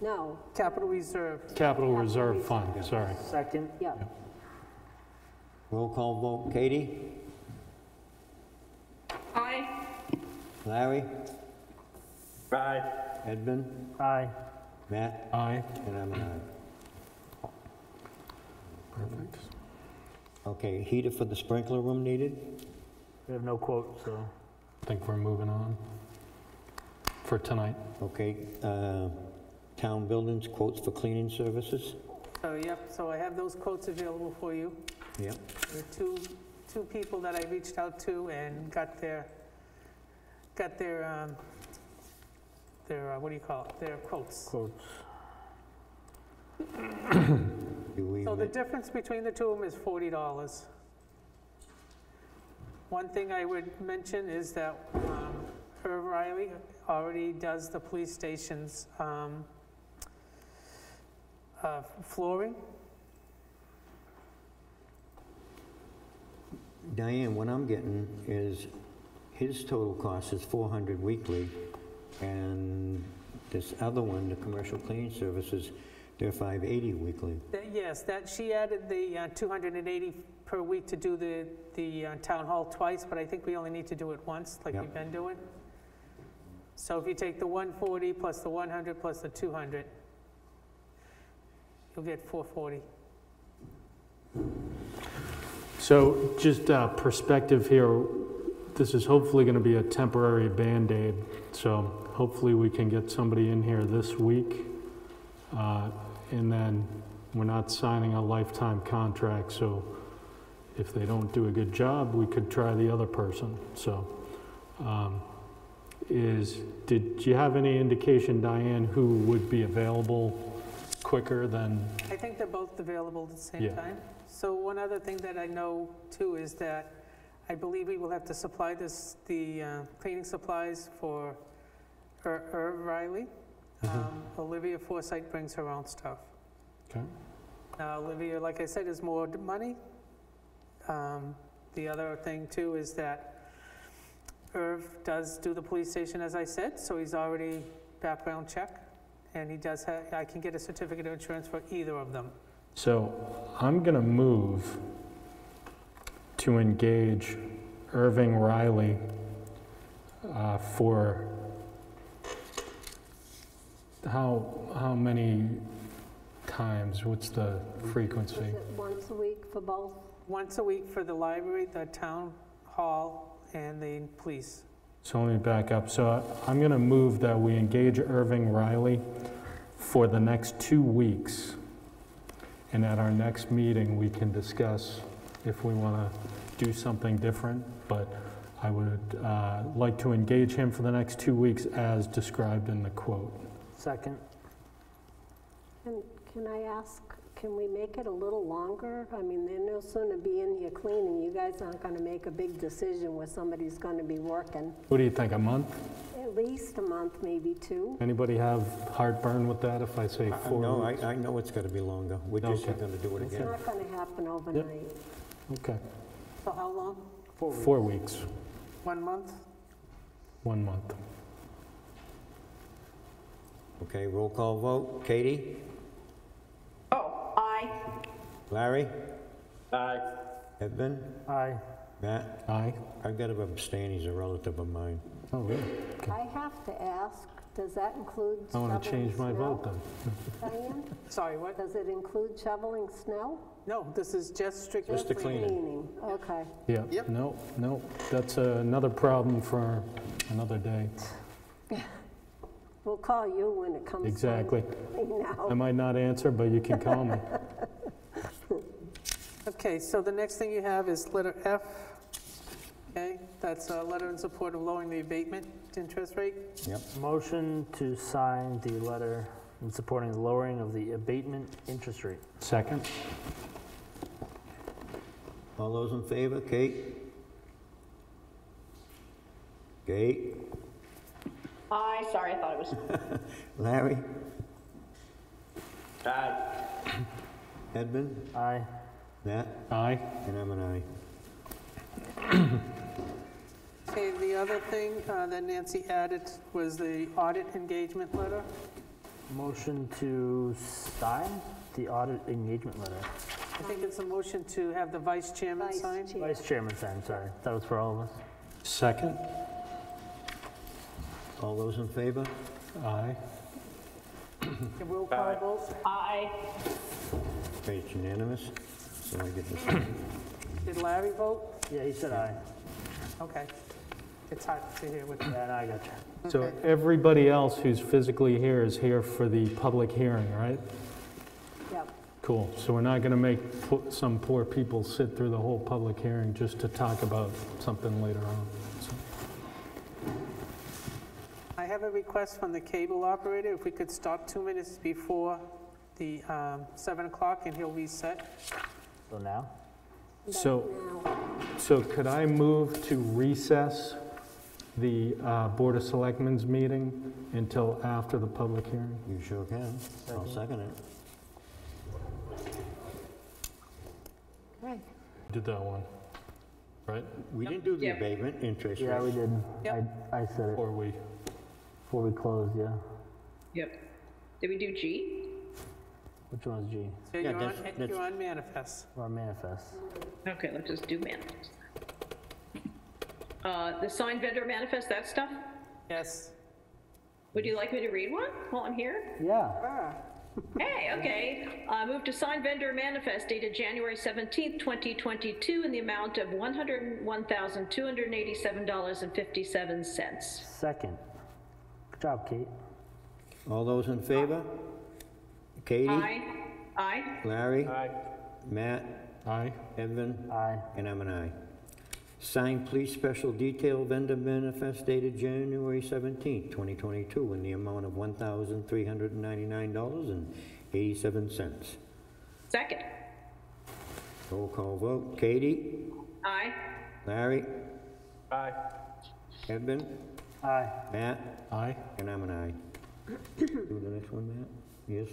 [SPEAKER 5] No,
[SPEAKER 1] Capital reserve.
[SPEAKER 3] Capital Reserve Fund, sorry.
[SPEAKER 4] Second.
[SPEAKER 5] yeah.
[SPEAKER 2] Roll call vote. Katie?
[SPEAKER 8] Aye.
[SPEAKER 2] Larry?
[SPEAKER 4] Aye.
[SPEAKER 2] Edmund?
[SPEAKER 4] Aye.
[SPEAKER 2] Matt?
[SPEAKER 3] Aye.
[SPEAKER 2] And I'm an aye.
[SPEAKER 3] Perfect.
[SPEAKER 2] Okay, heater for the sprinkler room needed?
[SPEAKER 4] We have no quote, so.
[SPEAKER 3] I think we're moving on for tonight.
[SPEAKER 2] Okay, town buildings, quotes for cleaning services?
[SPEAKER 1] So, yep, so I have those quotes available for you.
[SPEAKER 2] Yep.
[SPEAKER 1] There are two people that I reached out to and got their what do you call it, their quotes.
[SPEAKER 4] Quotes.
[SPEAKER 2] Do we,
[SPEAKER 1] So the difference between the two of them is $40. One thing I would mention is that Irv Riley already does the police station's flooring.
[SPEAKER 2] Diane, what I'm getting is his total cost is $400 weekly, and this other one, the commercial cleaning services, they're $580 weekly.
[SPEAKER 1] Yes, that, she added the $280 per week to do the town hall twice, but I think we only need to do it once, like
[SPEAKER 2] Yep.
[SPEAKER 1] we've been doing. So if you take the 140 plus the 100 plus the 200, you'll get 440.
[SPEAKER 3] So just perspective here, this is hopefully going to be a temporary Band-Aid, so hopefully we can get somebody in here this week, and then we're not signing a lifetime contract, so if they don't do a good job, we could try the other person. So did you have any indication, Diane, who would be available quicker than?
[SPEAKER 1] I think they're both available at the same
[SPEAKER 3] Yeah.
[SPEAKER 1] time. So one other thing that I know too is that I believe we will have to supply the cleaning supplies for Irv Riley. Olivia Forsythe brings her own stuff.
[SPEAKER 3] Okay.
[SPEAKER 1] Now Olivia, like I said, is more money. The other thing too is that Irv does do the police station, as I said, so he's already background check, and he does have, I can get a certificate of insurance for either of them.
[SPEAKER 3] So I'm going to move to engage Irving Riley for how many times? What's the frequency?
[SPEAKER 5] Is it once a week for both?
[SPEAKER 1] Once a week for the library, the town hall, and the police.
[SPEAKER 3] So let me back up. So I'm going to move that we engage Irving Riley for the next 2 weeks. And at our next meeting, we can discuss if we want to do something different. But I would like to engage him for the next 2 weeks as described in the quote.
[SPEAKER 4] Second.
[SPEAKER 5] And can I ask, can we make it a little longer? I mean, they're no sooner be in here cleaning, you guys aren't gonna make a big decision where somebody's gonna be working.
[SPEAKER 3] What do you think, a month?
[SPEAKER 5] At least a month, maybe 2.
[SPEAKER 3] Anybody have heartburn with that if I say 4
[SPEAKER 2] No,
[SPEAKER 3] weeks?
[SPEAKER 2] I know it's gotta be longer. We're just
[SPEAKER 3] Okay.
[SPEAKER 2] gonna do it
[SPEAKER 5] It's
[SPEAKER 2] again.
[SPEAKER 5] not gonna happen overnight.
[SPEAKER 3] Okay,
[SPEAKER 1] For how long?
[SPEAKER 3] 4 weeks,
[SPEAKER 1] 1 month?
[SPEAKER 3] 1 month.
[SPEAKER 2] Okay, roll call vote. Katie?
[SPEAKER 8] Oh, aye.
[SPEAKER 2] Larry? Aye. Edvin?
[SPEAKER 4] Aye.
[SPEAKER 2] Matt?
[SPEAKER 3] Aye?
[SPEAKER 2] I've got to abstain, he's a relative of mine.
[SPEAKER 3] Oh, really? Okay.
[SPEAKER 5] I have to ask, does that include
[SPEAKER 3] I want to
[SPEAKER 5] shoveling
[SPEAKER 3] change my vote
[SPEAKER 5] snow?
[SPEAKER 3] then.
[SPEAKER 5] Diane,
[SPEAKER 1] Sorry, what?
[SPEAKER 5] does it include shoveling snow?
[SPEAKER 1] No, this is just strictly
[SPEAKER 2] Just the cleaning.
[SPEAKER 5] Cleaning, okay.
[SPEAKER 3] Yeah,
[SPEAKER 1] Yep.
[SPEAKER 3] no, that's another problem for another day.
[SPEAKER 5] We'll call you when it comes. time
[SPEAKER 3] Exactly.
[SPEAKER 5] to clean
[SPEAKER 3] I
[SPEAKER 5] out.
[SPEAKER 3] might not answer, but you can call me.
[SPEAKER 1] Okay, so the next thing you have is letter F. Okay, that's a letter in support of lowering the abatement interest rate.
[SPEAKER 2] Yep.
[SPEAKER 4] Motion to sign the letter in supporting the lowering of the abatement interest rate.
[SPEAKER 3] Second?
[SPEAKER 2] All those in favor? Kate? Kate?
[SPEAKER 8] Aye, sorry, I thought it was,
[SPEAKER 2] Larry? Aye. Edvin?
[SPEAKER 4] Aye.
[SPEAKER 2] Matt?
[SPEAKER 3] Aye?
[SPEAKER 2] And I'm an aye.
[SPEAKER 1] Okay, the other thing that Nancy added was the audit engagement letter.
[SPEAKER 4] Motion to sign the audit engagement letter.
[SPEAKER 1] I think it's a motion to have the vice chairman
[SPEAKER 5] Vice
[SPEAKER 1] sign.
[SPEAKER 5] chair.
[SPEAKER 4] Vice Chairman sign, sorry. That was for all of us.
[SPEAKER 3] Second?
[SPEAKER 2] All those in favor?
[SPEAKER 3] Aye?
[SPEAKER 1] The roll call vote.
[SPEAKER 8] aye.
[SPEAKER 2] Okay, it's unanimous. So I get this.
[SPEAKER 1] Did Larry vote?
[SPEAKER 4] Yeah, he said aye.
[SPEAKER 1] Okay. It's hard to hear with
[SPEAKER 4] Yeah, no, I got you.
[SPEAKER 3] So
[SPEAKER 1] Okay.
[SPEAKER 3] everybody else who's physically here is here for the public hearing, right?
[SPEAKER 5] Yep.
[SPEAKER 3] Cool. So we're not going to make some poor people sit through the whole public hearing just to talk about something later on. So,
[SPEAKER 1] I have a request from the cable operator, if we could stop 2 minutes before the 7 o'clock and he'll reset.
[SPEAKER 4] So now?
[SPEAKER 3] So,
[SPEAKER 5] Now,
[SPEAKER 3] so could I move to recess the Board of Selectmen's meeting until after the public hearing?
[SPEAKER 2] You sure can. I'll second it.
[SPEAKER 5] right.
[SPEAKER 3] Did that one, right?
[SPEAKER 2] We didn't do the
[SPEAKER 8] Yep.
[SPEAKER 2] abatement interest
[SPEAKER 4] Yeah, we
[SPEAKER 2] rate.
[SPEAKER 4] did.
[SPEAKER 1] Yep.
[SPEAKER 4] I said it
[SPEAKER 3] Or we?
[SPEAKER 4] before we closed, yeah.
[SPEAKER 8] Yep. Did we do G?
[SPEAKER 4] Which one was G?
[SPEAKER 1] So
[SPEAKER 2] Yeah,
[SPEAKER 1] you're
[SPEAKER 2] that's-
[SPEAKER 1] you're on manifest.
[SPEAKER 4] Or manifest?
[SPEAKER 8] Okay, let's just do manifest. The signed vendor manifest, that stuff?
[SPEAKER 1] Yes.
[SPEAKER 8] Would you like me to read one while I'm here?
[SPEAKER 4] Yeah.
[SPEAKER 1] Ah,
[SPEAKER 8] Hey, okay. Move to sign vendor manifest dated January 17th, 2022 in the amount of $101,287.57.
[SPEAKER 4] Second. Good job, Kate.
[SPEAKER 2] All those in favor? Katie?
[SPEAKER 8] Aye. Aye.
[SPEAKER 2] Larry? Matt?
[SPEAKER 3] Aye?
[SPEAKER 2] Edvin?
[SPEAKER 4] Aye.
[SPEAKER 2] And I'm an aye. Signed police special detail vendor manifest dated January 17th, 2022 in the amount of $1,399.87.
[SPEAKER 8] Second.
[SPEAKER 2] Roll call vote. Katie?
[SPEAKER 8] Aye.
[SPEAKER 2] Larry? Aye. Edvin?
[SPEAKER 4] Aye.
[SPEAKER 2] Matt?
[SPEAKER 3] Aye?
[SPEAKER 2] And I'm an aye. Do the next one, Matt? Yes?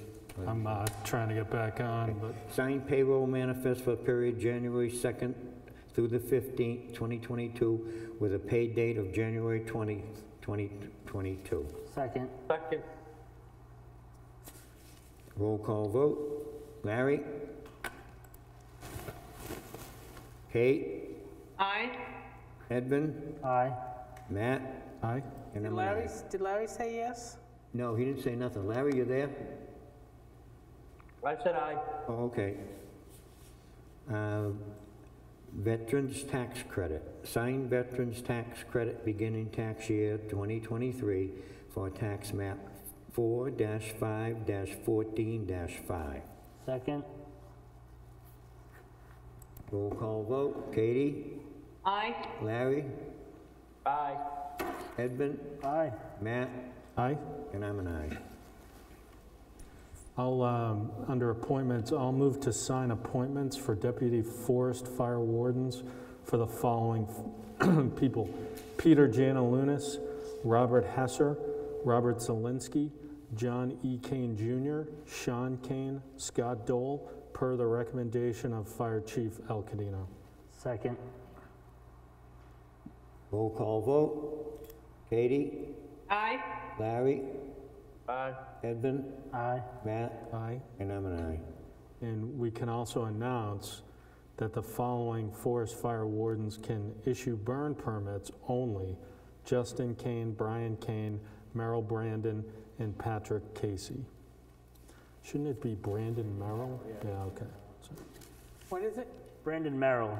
[SPEAKER 3] I'm trying to get back on, but
[SPEAKER 2] Signed payroll manifest for period January 2nd through the 15th, 2022, with a paid date of January 20th, 2022.
[SPEAKER 4] Second.
[SPEAKER 2] Roll call vote. Larry? Kate?
[SPEAKER 8] Aye.
[SPEAKER 2] Edvin?
[SPEAKER 4] Aye.
[SPEAKER 2] Matt?
[SPEAKER 3] aye?
[SPEAKER 2] And
[SPEAKER 1] Did
[SPEAKER 2] I'm an aye.
[SPEAKER 1] Larry say yes?
[SPEAKER 2] No, he didn't say nothing. Larry, you there?
[SPEAKER 10] I said aye.
[SPEAKER 2] Oh, okay. Veterans tax credit. Signed veterans tax credit beginning tax year 2023 for tax map 4-5-14-5.
[SPEAKER 4] Second.
[SPEAKER 2] Roll call vote. Katie?
[SPEAKER 8] Aye.
[SPEAKER 2] Larry?
[SPEAKER 10] Aye.
[SPEAKER 2] Edvin,
[SPEAKER 4] Aye.
[SPEAKER 2] Matt,
[SPEAKER 3] Aye.
[SPEAKER 2] and I'm an aye.
[SPEAKER 3] I'll, under appointments, I'll move to sign appointments for Deputy Forest Fire Wardens for the following people: Peter Janalunas, Robert Hesser, Robert Zelinski, John E. Kane Jr., Sean Kane, Scott Dole, per the recommendation of Fire Chief El Cadino.
[SPEAKER 4] Second.
[SPEAKER 2] Roll call vote. Katie,
[SPEAKER 8] Aye.
[SPEAKER 2] Larry,
[SPEAKER 10] Aye.
[SPEAKER 2] Edvin,
[SPEAKER 4] Aye.
[SPEAKER 2] Matt,
[SPEAKER 3] Aye.
[SPEAKER 2] and I'm an aye.
[SPEAKER 3] And we can also announce that the following forest fire wardens can issue burn permits only: Justin Kane, Brian Kane, Merrill Brandon, and Patrick Casey. Shouldn't it be Brandon Merrill? Yeah, okay. So,
[SPEAKER 1] What is it?
[SPEAKER 4] Brandon Merrill.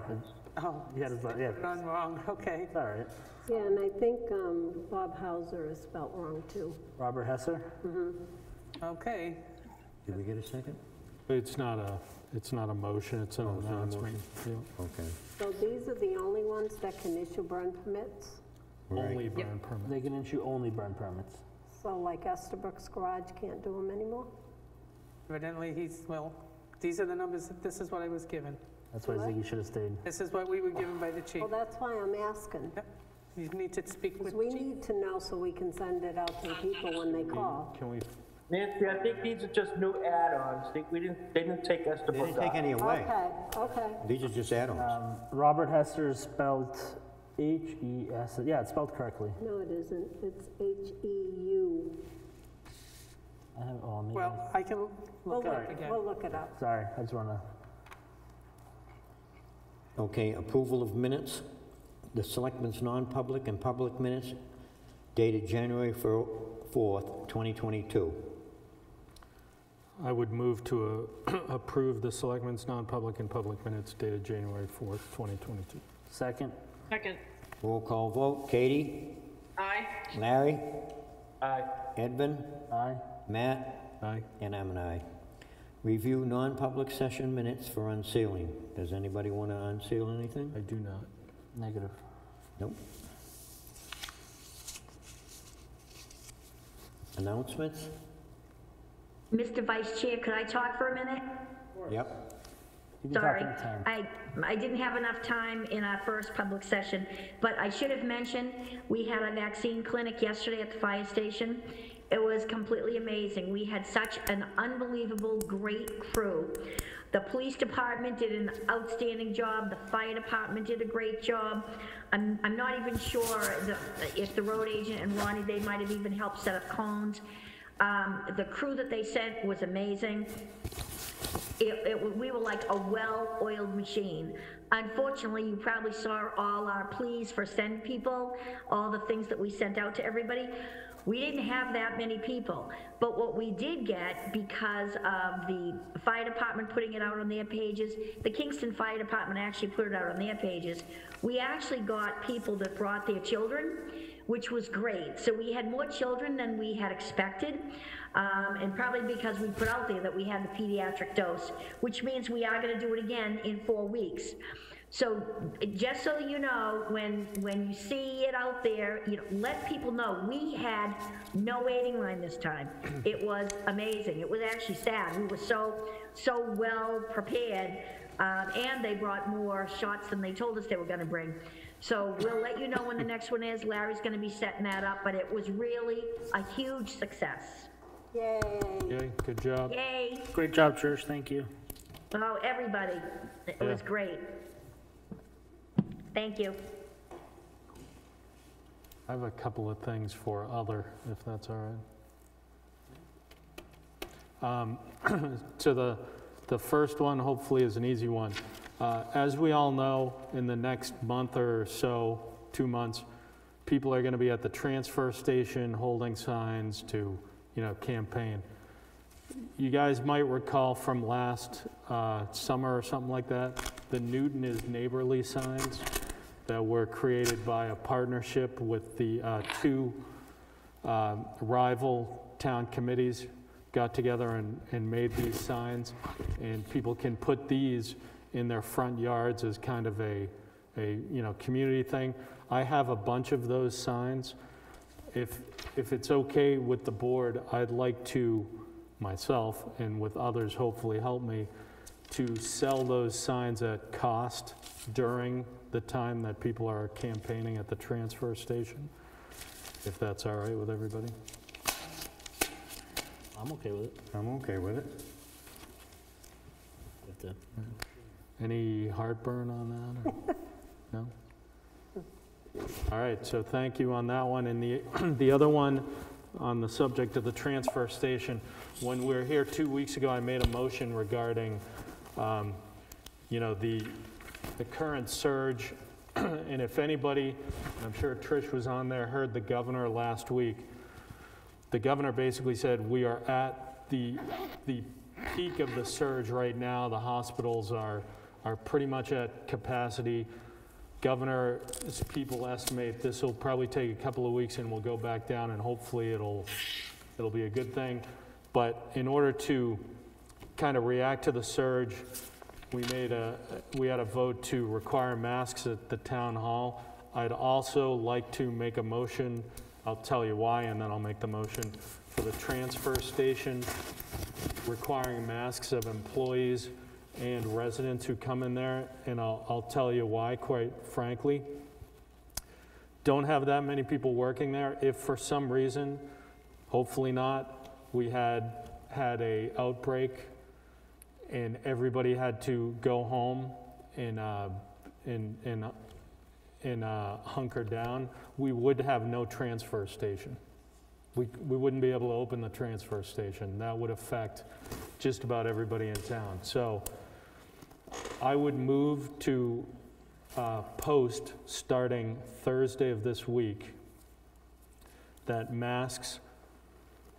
[SPEAKER 1] Oh,
[SPEAKER 4] He had his, yeah,
[SPEAKER 1] put it on wrong, okay.
[SPEAKER 4] it's all right.
[SPEAKER 5] Yeah, and I think Bob Hauser is spelt wrong, too.
[SPEAKER 4] Robert Hesser?
[SPEAKER 1] Okay,
[SPEAKER 2] Did we get a second?
[SPEAKER 3] it's not a motion, it's an
[SPEAKER 2] Oh, it's not a
[SPEAKER 3] announcement. Yeah.
[SPEAKER 2] Okay.
[SPEAKER 5] So these are the only ones that can issue burn permits?
[SPEAKER 2] Right.
[SPEAKER 3] Only burn permit.
[SPEAKER 4] They can issue only burn permits.
[SPEAKER 5] So like Estabrook's Garage can't do them anymore?
[SPEAKER 1] evidently well, these are the numbers, this is what I was given.
[SPEAKER 4] That's why I think you should have stayed.
[SPEAKER 1] This is what we were given by the chief.
[SPEAKER 5] Well, that's why I'm asking.
[SPEAKER 1] You need to speak with
[SPEAKER 5] Because we
[SPEAKER 1] the chief.
[SPEAKER 5] need to know so we can send it out to the people when they call.
[SPEAKER 3] Can we,
[SPEAKER 10] Nancy, I think these are just new add-ons. They didn't take
[SPEAKER 2] They
[SPEAKER 10] Estabrook
[SPEAKER 2] didn't take
[SPEAKER 10] out.
[SPEAKER 2] any away.
[SPEAKER 5] Okay.
[SPEAKER 2] These are just add-ons.
[SPEAKER 4] Robert Hesser is spelled H-E-S, yeah, it's spelled correctly.
[SPEAKER 5] No, it isn't. It's H-E-U.
[SPEAKER 4] I have, oh, maybe.
[SPEAKER 1] Well, I can
[SPEAKER 5] We'll
[SPEAKER 1] look it
[SPEAKER 5] look,
[SPEAKER 1] up again.
[SPEAKER 5] we'll look it up.
[SPEAKER 4] Sorry, I just want to,
[SPEAKER 2] Okay, approval of minutes. The Selectmen's non-public and public minutes dated January 4th, 2022.
[SPEAKER 3] I would move to approve the Selectmen's non-public and public minutes dated January 4th, 2022.
[SPEAKER 4] second.
[SPEAKER 8] Second.
[SPEAKER 2] Roll call vote. Katie,
[SPEAKER 8] Aye.
[SPEAKER 2] Larry,
[SPEAKER 10] Aye.
[SPEAKER 2] Edvin,
[SPEAKER 4] Aye.
[SPEAKER 2] Matt,
[SPEAKER 3] Aye.
[SPEAKER 2] and I'm an aye. Review non-public session minutes for unsealing. Does anybody want to unseal anything?
[SPEAKER 3] I do not.
[SPEAKER 4] Negative.
[SPEAKER 2] Nope. Announcements?
[SPEAKER 9] Mr. Vice Chair, could I talk for a minute?
[SPEAKER 2] Yep.
[SPEAKER 4] You can talk
[SPEAKER 9] Sorry,
[SPEAKER 4] anytime.
[SPEAKER 9] I didn't have enough time in our first public session, but I should have mentioned, we had a vaccine clinic yesterday at the fire station. It was completely amazing. We had such an unbelievable, great crew. The police department did an outstanding job. The fire department did a great job. I'm not even sure if the road agent and Ronnie, they might have even helped set up cones. The crew that they sent was amazing. We were like a well-oiled machine. Unfortunately, you probably saw all our pleas for send people, all the things that we sent out to everybody. We didn't have that many people, but what we did get, because of the fire department putting it out on their pages, the Kingston Fire Department actually put it out on their pages, we actually got people that brought their children, which was great. So we had more children than we had expected, and probably because we put out there that we had the pediatric dose, which means we are gonna do it again in 4 weeks. So just so you know, when you see it out there, let people know we had no waiting line this time. It was amazing. It was actually sad. We were so well prepared, and they brought more shots than they told us they were going to bring. So we'll let you know when the next one is. Larry's going to be setting that up, but it was really a huge success.
[SPEAKER 5] Yay.
[SPEAKER 3] Yay, good job.
[SPEAKER 9] Yay!
[SPEAKER 4] Great job, Trish, thank you.
[SPEAKER 9] Oh, everybody. It was great. Thank you.
[SPEAKER 3] I have a couple of things for other, if that's all right. So the first one hopefully is an easy one. As we all know, in the next month or so, 2 months, people are going to be at the transfer station holding signs to, campaign. You guys might recall from last summer or something like that, the Newton is Neighborly signs that were created by a partnership with the 2 rival town committees, got together and made these signs, and people can put these in their front yards as kind of a community thing. I have a bunch of those signs. If it's okay with the board, I'd like to, myself, and with others hopefully help me, to sell those signs at cost during the time that people are campaigning at the transfer station, if that's all right with everybody.
[SPEAKER 4] I'm okay with it.
[SPEAKER 2] I'm okay with it.
[SPEAKER 4] Have to-
[SPEAKER 3] Any heartburn on that? Or? No? All right, so thank you on that one. And the other one, on the subject of the transfer station, when we were here 2 weeks ago, I made a motion regarding, you know, the current surge. And if anybody, I'm sure Trish was on there, heard the governor last week, the governor basically said we are at the peak of the surge right now. The hospitals are pretty much at capacity. Governor's people estimate this will probably take a couple of weeks and we'll go back down, and hopefully it'll be a good thing. But in order to kind of react to the surge, we had a vote to require masks at the town hall. I'd also like to make a motion, I'll tell you why, and then I'll make the motion, for the transfer station requiring masks of employees and residents who come in there, and I'll tell you why, quite frankly. Don't have that many people working there. If for some reason, hopefully not, we had a outbreak and everybody had to go home and hunker down, we would have no transfer station. We wouldn't be able to open the transfer station. That would affect just about everybody in town. So I would move to post starting Thursday of this week that masks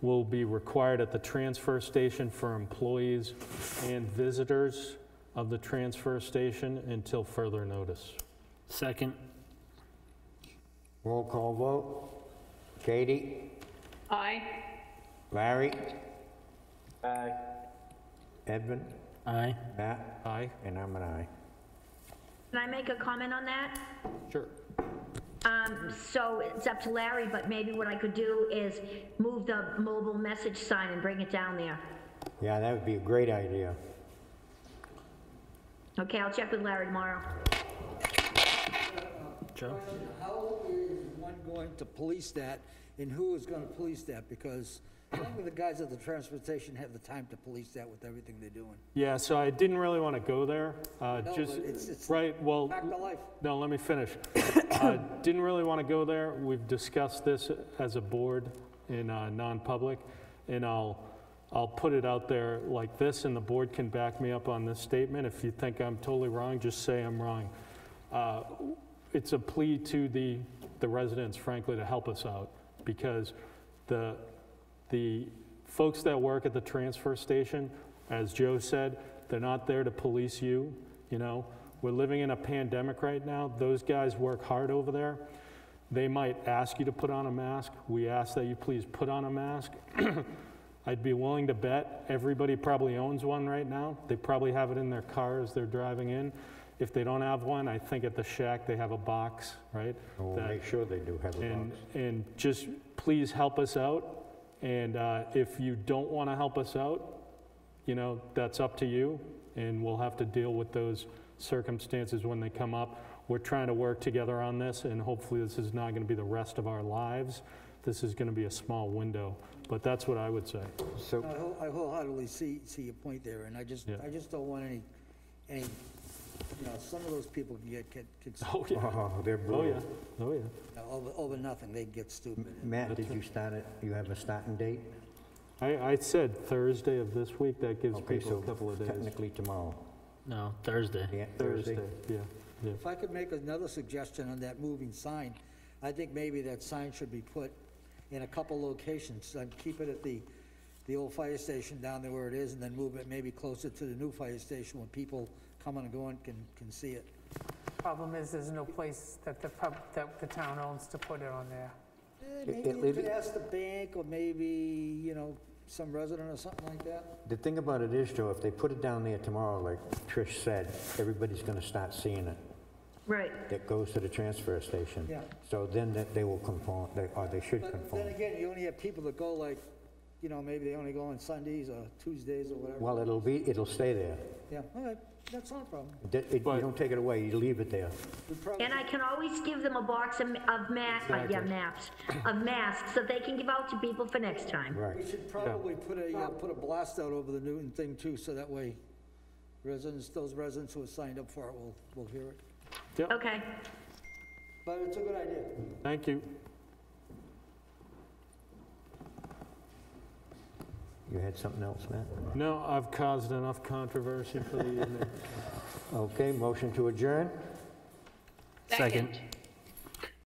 [SPEAKER 3] will be required at the transfer station for employees and visitors of the transfer station until further notice.
[SPEAKER 4] Second.
[SPEAKER 2] Roll call vote. Katie?
[SPEAKER 8] Aye.
[SPEAKER 2] Larry?
[SPEAKER 10] Aye.
[SPEAKER 2] Edvin?
[SPEAKER 4] Aye.
[SPEAKER 2] Matt?
[SPEAKER 3] Aye?
[SPEAKER 2] And I'm an aye.
[SPEAKER 9] Can I make a comment on that?
[SPEAKER 3] Sure.
[SPEAKER 9] So it's up to Larry, but maybe what I could do is move the mobile message sign and bring it down there.
[SPEAKER 2] Yeah, that would be a great idea.
[SPEAKER 9] Okay, I'll check with Larry tomorrow.
[SPEAKER 4] Joe?
[SPEAKER 11] How is one going to police that, and who is going to police that? Because only the guys at the transfer station have the time to police that with everything they're doing.
[SPEAKER 3] Yeah, so I didn't really want to go there.
[SPEAKER 11] No,
[SPEAKER 3] Just
[SPEAKER 11] but it's
[SPEAKER 3] right. Well,
[SPEAKER 11] back to life.
[SPEAKER 3] no, let me finish. Didn't really want to go there. We've discussed this as a board in non-public, and I'll put it out there like this, and the board can back me up on this statement. If you think I'm totally wrong, just say I'm wrong. It's a plea to the residents, frankly, to help us out, because the folks that work at the transfer station, as Joe said, they're not there to police you, you know. We're living in a pandemic right now. Those guys work hard over there. They might ask you to put on a mask. We ask that you please put on a mask. I'd be willing to bet everybody probably owns one right now. They probably have it in their car as they're driving in. If they don't have one, I think at the shack they have a box, right?
[SPEAKER 2] We'll make sure they do have a box.
[SPEAKER 3] And just please help us out. And if you don't want to help us out, you know, that's up to you, and we'll have to deal with those circumstances when they come up. We're trying to work together on this, and hopefully this is not going to be the rest of our lives. This is going to be a small window, but that's what I would say.
[SPEAKER 2] So,
[SPEAKER 11] I wholeheartedly see your point there, and I just don't want any, you know, some of those people can get
[SPEAKER 3] Oh, yeah.
[SPEAKER 2] oh, they're
[SPEAKER 3] Oh,
[SPEAKER 2] brutal.
[SPEAKER 3] yeah. Oh, yeah.
[SPEAKER 11] over nothing. They get stupid.
[SPEAKER 2] Matt, did you start it? You have a starting date?
[SPEAKER 3] I said Thursday of this week. That gives
[SPEAKER 2] Okay,
[SPEAKER 3] people
[SPEAKER 2] so
[SPEAKER 3] a couple of days.
[SPEAKER 2] technically tomorrow.
[SPEAKER 4] No, Thursday.
[SPEAKER 2] Yeah,
[SPEAKER 3] Thursday, yeah.
[SPEAKER 11] If I could make another suggestion on that moving sign, I think maybe that sign should be put in a couple locations. Keep it at the old fire station down there where it is, and then move it maybe closer to the new fire station when people coming and going can see it.
[SPEAKER 1] Problem is, there's no place that the town owns to put it on there.
[SPEAKER 11] Maybe you could ask the bank, or maybe, you know, some resident or something like that.
[SPEAKER 2] The thing about it is, Joe, if they put it down there tomorrow, like Trish said, everybody's gonna start seeing it.
[SPEAKER 9] Right.
[SPEAKER 2] that goes to the transfer station.
[SPEAKER 11] Yeah.
[SPEAKER 2] So then that they will conform, or they should
[SPEAKER 11] But
[SPEAKER 2] conform.
[SPEAKER 11] then again, you only have people that go like, you know, maybe they only go on Sundays or Tuesdays or whatever.
[SPEAKER 2] Well, it'll stay there.
[SPEAKER 11] Yeah, all right, that's not a problem.
[SPEAKER 2] You don't take it away, you leave it there.
[SPEAKER 11] We probably-
[SPEAKER 9] And I can always give them a box of masks that they can give out to people for next time.
[SPEAKER 2] Right.
[SPEAKER 11] We should probably put a blast out over the Newton thing too, so that way those residents who have signed up for it will hear it.
[SPEAKER 3] Yep,
[SPEAKER 9] Okay.
[SPEAKER 11] But it's a good idea.
[SPEAKER 3] thank you.
[SPEAKER 2] You had something else, Matt?
[SPEAKER 3] No, I've caused enough controversy for the evening.
[SPEAKER 2] Okay, motion to adjourn?
[SPEAKER 3] Second.